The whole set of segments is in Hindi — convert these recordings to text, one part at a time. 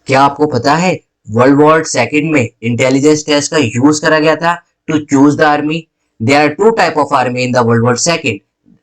क्या आपको पता है वर्ल्ड वॉर सेकेंड में इंटेलिजेंस टेस्ट का यूज करा गया था to choose the army? There are two type of army in the world war second,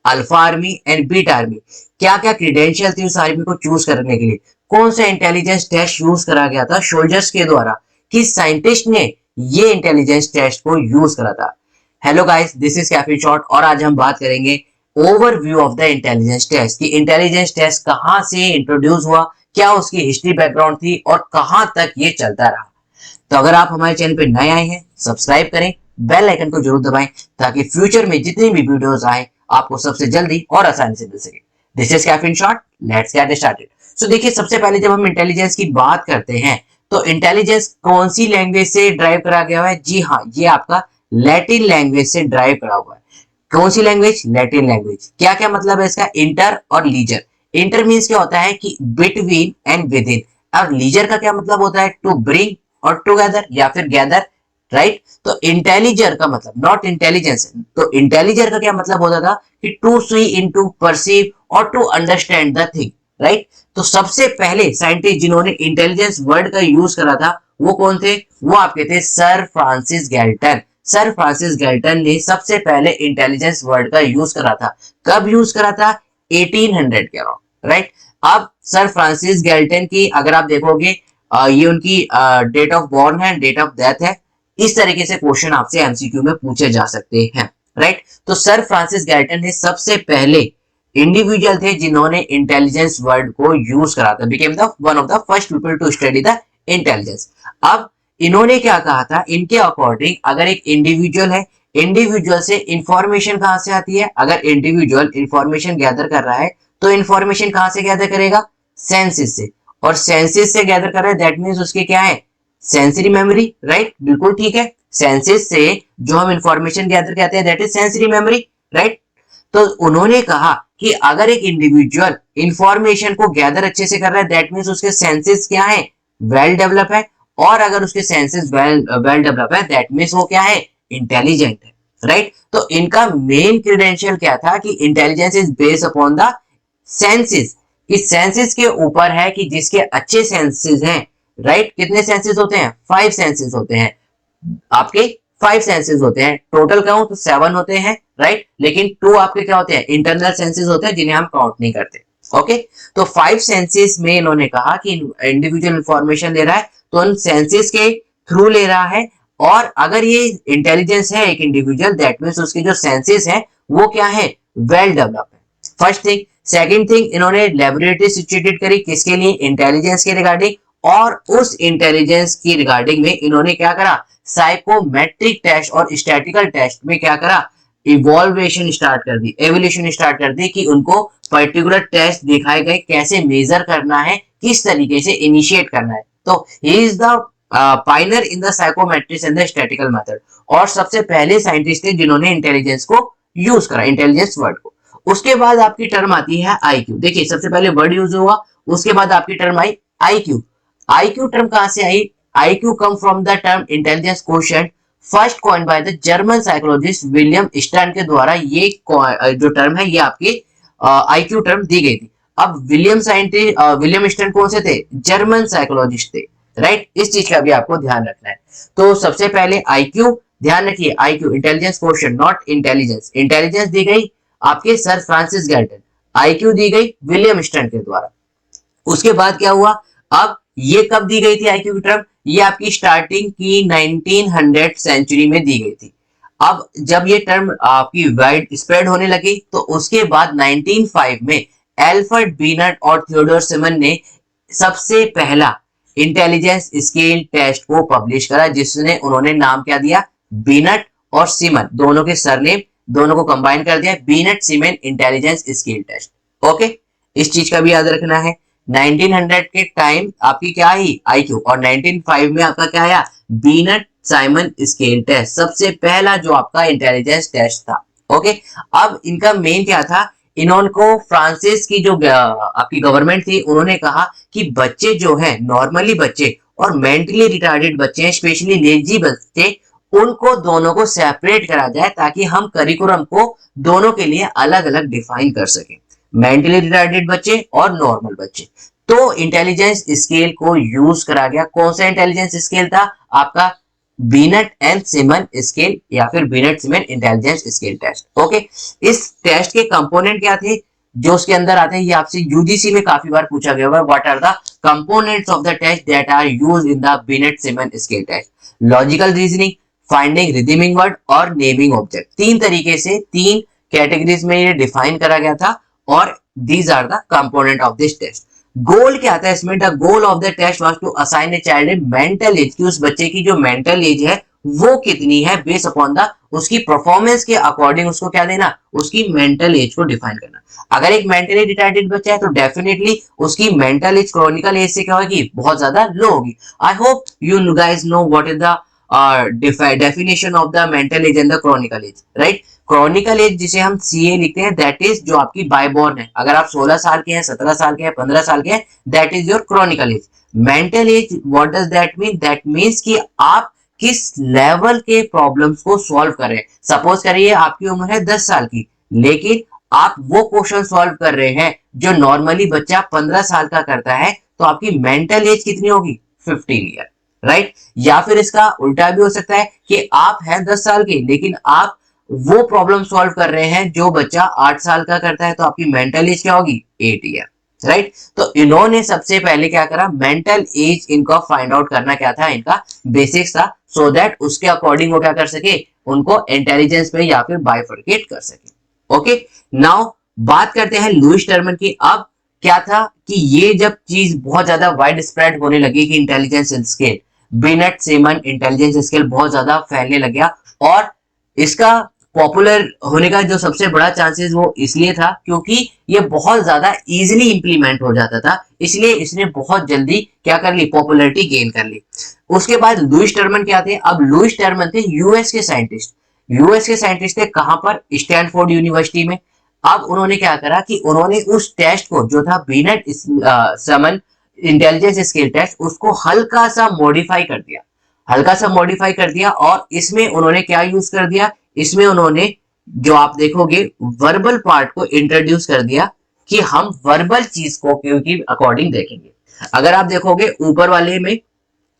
alpha army and beta army. क्या क्या क्रीडेंशियल थी उस आर्मी को चूज करने के लिए? कौन सा इंटेलिजेंस टेस्ट यूज करा गया था सोल्जर्स के द्वारा? किस साइंटिस्ट ने ये इंटेलिजेंस टेस्ट को यूज करा था? Hello guys, this is Kaifi shot और आज हम बात करेंगे overview of the intelligence test कि इंटेलिजेंस टेस्ट कहां से इंट्रोड्यूस हुआ, क्या उसकी हिस्ट्री बैकग्राउंड थी और कहां तक ये चलता रहा। तो अगर आप हमारे चैनल पे नए आए हैं, सब्सक्राइब करें, बेल आइकन को जरूर दबाएं ताकि फ्यूचर में जितनी भी वीडियोस आए आपको सबसे जल्दी और आसानी से मिल सके। This is Kaifi shot, let's get started. So देखिए, सबसे पहले जब हम इंटेलिजेंस की बात करते हैं तो इंटेलिजेंस कौन सी लैंग्वेज से ड्राइव करा गया है? जी हाँ, ये आपका लैटिन लैंग्वेज से ड्राइव करा हुआ है। कौन सी लैंग्वेज? Latin language. क्या क्या मतलब है इसका? इंटर और लीजर। इंटर मीन्स क्या होता है कि बिटवीन एंड विद इन, और लीजर का क्या मतलब होता है? टू ब्रिंग और टुगेदर या फिर गैदर, राइट। तो इंटेलिजर का मतलब नॉट इंटेलिजेंस, तो इंटेलिजर का क्या मतलब होता था कि to see in to perceive और to understand the thing, right. तो सबसे पहले साइंटिस्ट जिन्होंने इंटेलिजेंस वर्ड का यूज करा था वो कौन थे? वो आपके थे sir Francis Galton. Sir Francis Galton ने सबसे पहले इंटेलिजेंस वर्ड का यूज करा था। कब यूज करा था? 1800 के अराउंड, राइट। अब सर फ्रांसिस गैल्टन की अगर आप देखोगे ये उनकी डेट ऑफ बॉर्न है, डेट ऑफ डेथ है। इस तरीके से क्वेश्चन आपसे एमसीक्यू में पूछे जा सकते हैं, राइट। तो सर फ्रांसिस गैल्टन ने सबसे पहले इंडिविजुअल थे जिन्होंने इंटेलिजेंस वर्ड को यूज करा था, became the one of the first people to study the intelligence. अब इन्होंने क्या कहा था? इनके अकॉर्डिंग अगर एक इंडिविजुअल है, इंडिविजुअल से इंफॉर्मेशन कहां से आती है? अगर इंडिविजुअल इंफॉर्मेशन गैदर कर रहा है तो इंफॉर्मेशन कहां से गैदर करेगा? सेंसेस से। और सेंसेस से गैदर कर रहा है, दैट मींस उसके क्या है? Sensory memory, right. बिल्कुल ठीक है, सेंसेस से जो हम इंफॉर्मेशन गैदर करते हैं that is sensory memory, right. तो उन्होंने कहा कि अगर एक इंडिविजुअल इंफॉर्मेशन को गैदर अच्छे से कर रहा है दैट मींस उसके सेंसेस क्या है? वेल डेवलप है। और अगर उसके सेंसेस वेल डेवलप है दैट मींस वो क्या है? इंटेलिजेंट है, राइट। तो इनका मेन क्रेडेंशियल क्या था कि intelligence is based upon the senses, कि सेंसेस के ऊपर है कि जिसके अच्छे सेंसेस हैं, राइट। कितने सेंसेस होते हैं? 5 सेंसेस होते हैं आपके, 5 सेंसेस होते हैं टोटल। काउंट तो 7 होते हैं, राइट। लेकिन 2 आपके क्या होते हैं? इंटरनल सेंसेस होते हैं जिन्हें हम काउंट नहीं करते, ओके। तो 5 सेंसेस में इन्होंने कहा कि इंडिविजुअल इंफॉर्मेशन ले रहा है तो उन सेंसेस के थ्रू ले रहा है। और अगर ये इंटेलिजेंस है एक इंडिविजुअल दैट मींस उसके जो सेंसेस है वो क्या है? वेल डेवलप है। First thing. सेकंड थिंग, इन्होंने लेबोरेटरी सिचुएटेड करी किसके लिए? इंटेलिजेंस के रिगार्डिंग। और उस इंटेलिजेंस की रिगार्डिंग में इन्होंने क्या करा? साइकोमेट्रिक टेस्ट और स्टैटिकल टेस्ट में क्या करा? इवॉल्वेशन स्टार्ट कर दी, एवोल्यूशन स्टार्ट कर दी कि उनको पर्टिकुलर टेस्ट दिखाए गए कैसे मेजर करना है, किस तरीके से इनिशिएट करना है। तो ही is the Pioneer in the psychometrics and the statistical method. और सबसे पहले साइंटिस्ट थे जिन्होंने इंटेलिजेंस को यूज करा, इंटेलिजेंस वर्ड को। उसके बाद आपकी टर्म आती है आईक्यू। देखिए, सबसे पहले वर्ड यूज हुआ, उसके बाद आपकी टर्म आई आईक्यू। आईक्यू टर्म कहां से आई? IQ come from the term intelligence quotient, first coined by the German psychologist William Stern के द्वारा। ये जो टर्म है ये आपकी आईक्यू टर्म दी गई थी। अब विलियम स्टर्न कौन से थे? जर्मन साइकोलॉजिस्ट थे, राइट। इस चीज का भी आपको ध्यान रखना है। तो सबसे पहले आईक्यू, ध्यान रखिए, IQ intelligence quotient, not intelligence. Intelligence दी गई आपके सर फ्रांसिस गैल्टन, आईक्यू दी गई विलियम स्टर्न के द्वारा। उसके बाद क्या हुआ? अब ये कब दी गई थी आईक्यू की टर्म? ये आपकी स्टार्टिंग की 1900 सेंचुरी में दी गई थी। अब जब ये टर्म आपकी वाइड स्प्रेड होने लगी तो उसके बाद 1905 में एल्फ्रेड बीनट और थियोडोर सिमन ने सबसे पहला इंटेलिजेंस स्केल टेस्ट को पब्लिश करा, जिसने उन्होंने नाम क्या दिया? बीनट और सिमन, दोनों के सरनेम दोनों को कंबाइन कर दिया, बीनट सिमन इंटेलिजेंस स्केल टेस्ट, ओके। इस चीज का भी याद रखना है। 1900 के टाइम आपकी क्या आई? आईक्यू। और 1905 में आपका क्या आया? बीनट साइमन स्केल टेस्ट, सबसे पहला जो आपका इंटेलिजेंस टेस्ट था, ओके। अब इनका मेन क्या था? इन्होंने फ्रांसिस की जो आपकी गवर्नमेंट थी उन्होंने कहा कि बच्चे जो है, नॉर्मली बच्चे और मेंटली रिटार्डेड बच्चे, स्पेशली लेजी बच्चे, उनको दोनों को सेपरेट करा जाए ताकि हम करिकुलम को दोनों के लिए अलग अलग डिफाइन कर सके, मेंटली रिटार्डेड बच्चे और नॉर्मल बच्चे। तो इंटेलिजेंस स्केल को यूज करा गया। कौन सा इंटेलिजेंस स्केल था? आपका बीनट एंड सिमन स्केल या फिर बीनट सिमन इंटेलिजेंस स्केल टेस्ट। ओके, इस टेस्ट के कंपोनेंट क्या थे जो उसके अंदर आते हैं? ये आपसे यूजीसी में काफी बार पूछा गया है। What are the components of the test that are used in the Binet Simon scale test? Logical reasoning, finding rhyming word और नेमिंग ऑब्जेक्ट। तीन तरीके से, तीन कैटेगरीज में ये डिफाइन करा गया था और these are the component of this test. Goal क्या था इसमें? The goal of the test was to assign a child a mental age, कि उस बच्चे की जो मेंटल एज है वो कितनी है, बेस अपॉन द उसकी परफॉर्मेंस के अकॉर्डिंग उसको क्या देना, उसकी मेंटल एज को डिफाइन करना। अगर एक मेंटली रिटार्डेड बच्चा है तो डेफिनेटली उसकी मेंटल एज क्रॉनिकल एज से क्या होगी, बहुत ज्यादा लो होगी। I hope you guys know what is the definition of the mental age and the chronical age, right? Chronical age जिसे हम सीए लिखते हैं, दैट इज जो आपकी बायबॉर्न है। अगर आप 16 साल के हैं, 17 साल के हैं, 15 साल के हैं, that is your chronical age. Mental age, what does that mean? That means कि आप किस लेवल के प्रॉब्लम्स को सॉल्व कर रहे हैं। सपोज करिए आपकी उम्र है 10 साल की, लेकिन आप वो क्वेश्चन सॉल्व कर रहे हैं जो नॉर्मली बच्चा 15 साल का करता है, तो आपकी मेंटल एज कितनी होगी? 15 ईयर, राइट? या फिर इसका उल्टा भी हो सकता है कि आप हैं 10 साल के, लेकिन आप वो प्रॉब्लम सॉल्व कर रहे हैं जो बच्चा 8 साल का करता है, तो आपकी मेंटल एज क्या होगी? 8 ईयर, राइट? तो इन्होंने सबसे पहले क्या करा, मेंटल एज इनका फाइंड आउट करना क्या था, इनका बेसिक्स था, सो दैट उसके अकॉर्डिंग वो क्या कर सके, उनको इंटेलिजेंस में या फिर बाइफरकेट कर सके। ओके, नाउ बात करते हैं लुईस टर्मन की। अब क्या था कि ये जब चीज बहुत ज्यादा वाइड स्प्रेड होने लगी कि intelligence scale, Binet Simon intelligence scale बहुत ज्यादा फैलने लग गया, और इसका पॉपुलर होने का जो सबसे बड़ा चांसेस वो इसलिए था क्योंकि ये बहुत ज्यादा इजीली इंप्लीमेंट हो जाता था, इसलिए इसने बहुत जल्दी क्या कर ली, पॉपुलैरिटी गेन कर ली। उसके बाद लुईस टर्मन क्या थे? अब लुईस टर्मन थे यूएस के साइंटिस्ट। यूएस के साइंटिस्ट थे कहां पर? स्टैनफोर्ड यूनिवर्सिटी में। अब उन्होंने क्या करा कि उन्होंने उस टेस्ट को जो था बीनेट समन इंटेलिजेंस स्केल टेस्ट, उसको हल्का सा मॉडिफाई कर दिया, हल्का सा मॉडिफाई कर दिया। और इसमें उन्होंने क्या यूज कर दिया? इसमें उन्होंने जो आप देखोगे वर्बल पार्ट को इंट्रोड्यूस कर दिया कि हम वर्बल चीज को क्योंकि अकॉर्डिंग देखेंगे। अगर आप देखोगे ऊपर वाले में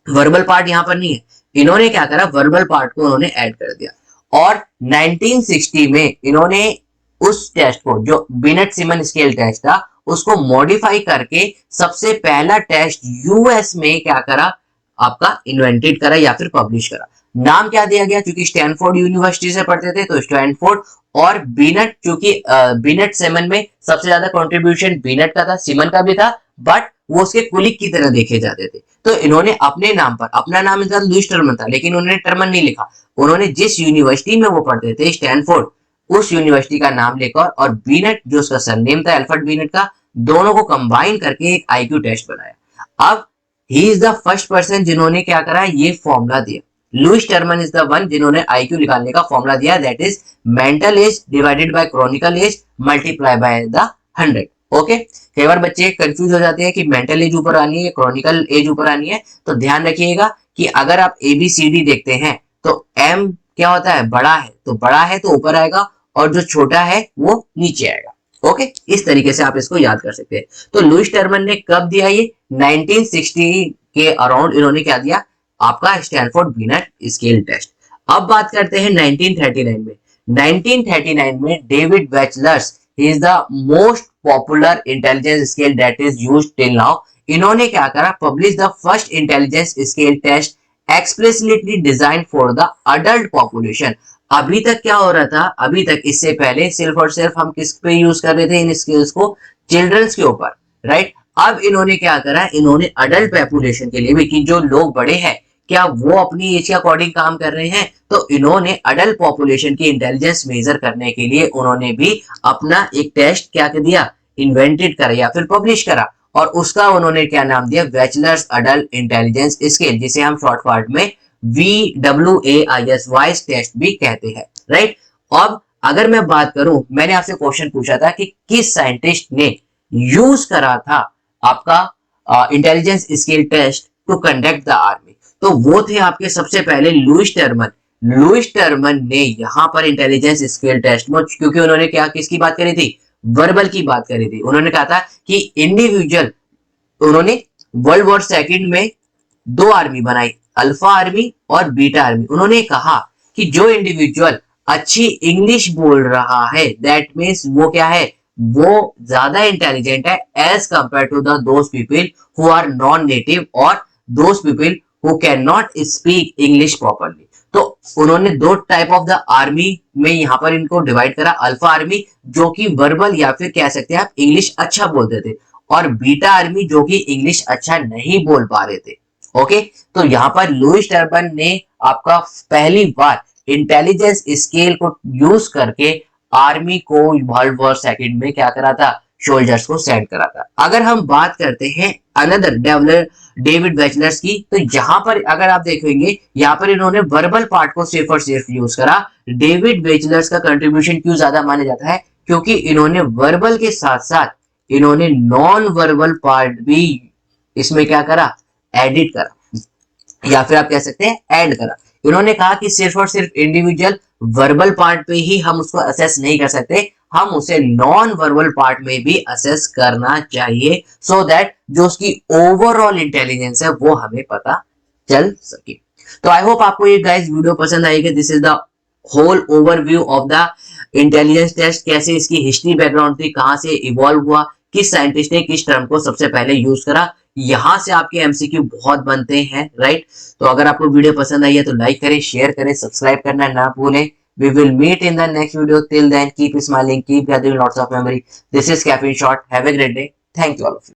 वर्बल पार्ट यहां पर नहीं है, इन्होंने क्या करा, वर्बल पार्ट को उन्होंने ऐड कर दिया। और 1960 में इन्होंने उस टेस्ट को जो बिनेट सिमन स्केल टेस्ट था उसको मॉडिफाई करके सबसे पहला टेस्ट यूएस में क्या करा, आपका इन्वेंटेड करा या फिर पब्लिश करा। नाम क्या दिया गया? क्योंकि स्टैनफोर्ड यूनिवर्सिटी से पढ़ते थे तो स्टैनफोर्ड, और बीनेट क्योंकि बीनेट सिमन में सबसे ज्यादा कंट्रीब्यूशन बीनेट का था, सिमन का भी था, बट वो उसके कुलिक की तरह देखे जाते थे। तो इन्होंने अपने नाम पर, अपना नाम इनका लुईस टर्मन था लेकिन उन्होंने टर्मन नहीं लिखा, उन्होंने जिस यूनिवर्सिटी में वो पढ़ते थे स्टैनफोर्ड, उस यूनिवर्सिटी का नाम लेकर और बीनेट जो उसका सरनेम था अल्फ्रेड बीनेट का, दोनों को कंबाइन करके एक आईक्यू टेस्ट बनाया। अब he is the first person जिन्होंने क्या करा, ये फॉर्मूला दिया। Lewis Terman is the one जिन्होंने आईक्यू निकालने का फॉर्मूला दिया, that is mental age divided by chronical age multiply by the 100। Okay, कई बार बच्चे कंफ्यूज हो जाते हैं कि मेंटल एज ऊपर आनी है, क्रॉनिकल एज ऊपर आनी है, तो ध्यान रखिएगा कि अगर आप एबीसीडी देखते हैं तो एम क्या होता है, बड़ा है, तो बड़ा है तो ऊपर आएगा और जो छोटा है वो नीचे आएगा। ओके, इस तरीके से आप इसको याद कर सकते हैं। तो लुईस टर्मन ने कब दिया ये? 1960 के अराउंड इन्होंने क्या दिया, आपका स्टैनफोर्ड बिनेट स्केल टेस्ट। अब बात करते हैं 1939 में। 1939 में David Wechsler's is the most popular intelligence scale that is used till now. इन्होंने क्या करा, publish the first intelligence scale test explicitly design for the adult population. अभी तक क्या हो रहा था, अभी तक इससे पहले सिर्फ और सिर्फ हम किस पे यूज कर रहे थे इन स्किल्स को, चिल्ड्रंस के ऊपर, राइट? अब इन्होंने क्या करा, इन्होंने अडल्ट पॉपुलेशन के लिए भी, कि जो लोग बड़े हैं क्या वो अपनी एज के अकॉर्डिंग काम कर रहे हैं, तो इन्होंने अडल्ट पॉपुलेशन की इंटेलिजेंस मेजर करने के लिए उन्होंने भी अपना एक टेस्ट क्या कर दिया, इन्वेंटेड करा या फिर पब्लिश करा, और उसका उन्होंने क्या नाम दिया, बैचलर्स अडल्ट इंटेलिजेंस स्केल, जिसे हम शॉर्ट फॉर्म में VWAIS टेस्ट भी कहते हैं, राइट? अब अगर मैं बात करूं, मैंने आपसे क्वेश्चन पूछा था कि किस साइंटिस्ट ने यूज करा था आपका intelligence scale test to conduct the army, तो वो थे आपके सबसे पहले लुईस टर्मन। लुईस टर्मन ने यहां पर इंटेलिजेंस स्केल टेस्ट में, क्योंकि उन्होंने क्या किसकी बात करी थी, वर्बल की बात करी थी, उन्होंने कहा था कि इंडिविजुअल उन्होंने वर्ल्ड वॉर सेकंड में दो आर्मी बनाई, अल्फा आर्मी और बीटा आर्मी। उन्होंने कहा कि जो इंडिविजुअल अच्छी इंग्लिश बोल रहा है, दैट मीन्स वो क्या है, वो ज्यादा इंटेलिजेंट है as compare to the those people who are non native और those people who can not speak English properly. तो उन्होंने दो टाइप ऑफ द आर्मी में यहाँ पर इनको डिवाइड करा, अल्फा आर्मी जो कि वर्बल या फिर कह सकते हैं आप इंग्लिश अच्छा बोलते थे, और बीटा आर्मी जो कि इंग्लिश अच्छा नहीं बोल पा रहे थे। ओके, तो यहाँ पर लुईस टर्बन ने आपका पहली बार इंटेलिजेंस स्केल को यूज करके आर्मी को वर्ल्ड वॉर सेकंड में क्या करा था, सोल्जर्स को सेंड करा था। अगर हम बात करते हैं अनदर डेविड वेचलर्स की, तो यहाँ पर अगर आप देखेंगे यहाँ पर इन्होंने वर्बल पार्ट को सिर्फ और सिर्फ यूज करा। डेविड वेचलर्स का कंट्रीब्यूशन क्यों ज्यादा माना जाता है, क्योंकि इन्होंने वर्बल के साथ साथ इन्होंने नॉन वर्बल पार्ट भी इसमें क्या करा, एडिट करा, या फिर आप कह सकते हैं ऐड करा। इन्होंने कहा कि सिर्फ और सिर्फ इंडिविजुअल वर्बल पार्ट पे ही हम उसको असेस नहीं कर सकते, हम उसे नॉन वर्बल पार्ट में भी असेस करना चाहिए, सो दैट जो उसकी ओवरऑल इंटेलिजेंस है वो हमें पता चल सके। तो आई होप आपको ये गाइस वीडियो पसंद आएगी। This is the whole overview of the intelligence test, कैसे इसकी हिस्ट्री बैकग्राउंड थी, कहां से इवॉल्व हुआ, किस साइंटिस्ट ने किस टर्म को सबसे पहले यूज करा। यहां से आपके एमसीक्यू बहुत बनते हैं, राइट। तो अगर आपको वीडियो पसंद आई है तो लाइक करें, शेयर करें, सब्सक्राइब करना ना भूलें। We will meet in the next video. Till then, keep smiling, keep gathering lots of memory. This is Caffeine Shot. Have a great day. Thank you all of you.